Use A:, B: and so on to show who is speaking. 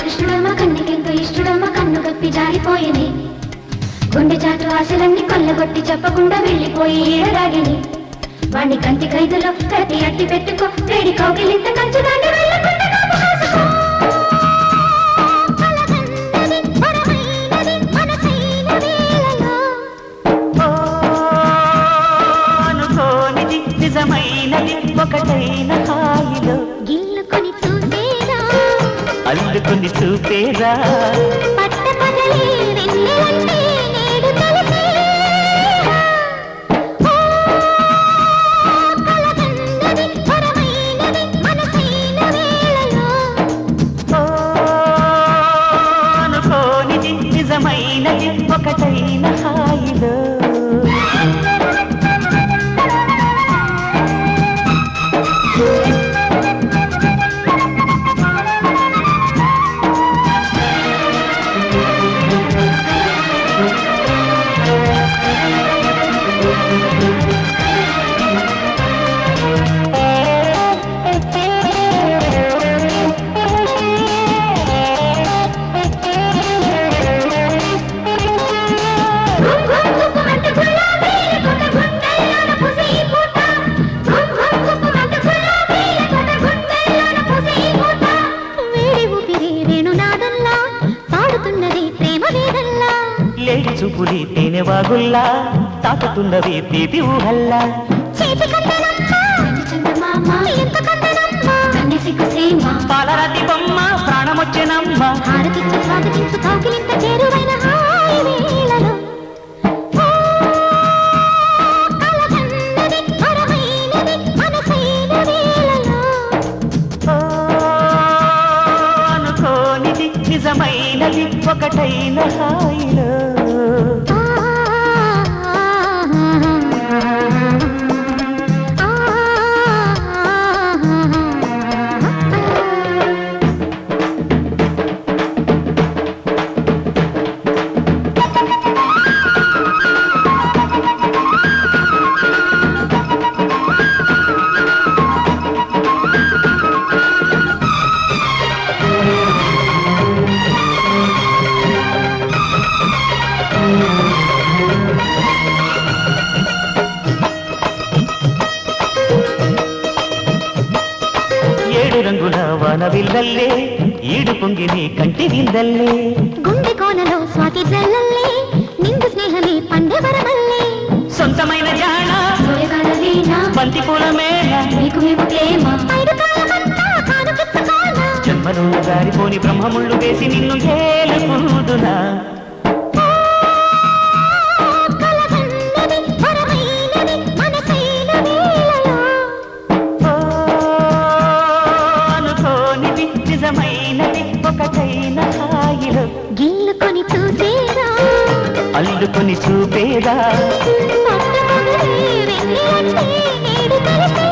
A: కృష్ణుడమ్మ కన్నికెంతో ఇష్టడమ్మ కన్ను గప్పి జారిపోయేది గుండె చాటు ఆశలన్నీ కొల్లగొట్టి చెప్పకుండా వెళ్ళిపోయి ఏడదాగిని వాణ్ణి కంటి ఖైదులో ప్రతి అట్టి పెట్టుకో వేడి కౌగిలింత కంచు దాటి వెళ్ళకుండా కాపు కాసుకో.
B: అనుకోనిది నిజమైనది ఒకటైన హాయిలో
A: గిల్లుకొని చూసేరా
B: అల్లుకొని చూపేరా
A: పట్టపగలే వెన్నెలంటే నేడు తెలిసేరా. ఓ కలగన్నది పరమైనది మనసైన వేళలో
B: ఓ అనుకోనిది నిజమైనది ఒకటైన హాయిలో లేడి చూపులి తేనె వాగుల్లా తాకుతున్నవి తీపి ఊహల్లా పాలరాతి బొమ్మ ప్రాణమొచ్చెనమ్మ అనుకోనిది నిజమైనది ఒకటైన హాయిలో రంగుల వానవిల్లల్లే ఈడు పొంగిని కంటి విందల్లే
A: గుండె కోనలో స్వాతి జల్లల్లే నిండు స్నేహమే పండెవరమల్లే
B: సొంతమైన జాణ బంతి పూల మేళ
A: మీకు మేము ప్రేమ
B: జన్మలో గారిపోని బ్రహ్మముళ్ళు వేసి నిన్ను ఏలుకుందునా నిజమైనది ఒకటైన హాయిలో
A: గిల్లుకొని చూసేరా
B: అల్లుకొని చూపేరా
A: పట్టపగలే వెన్నెలంటే నేడు తెలిసేరా.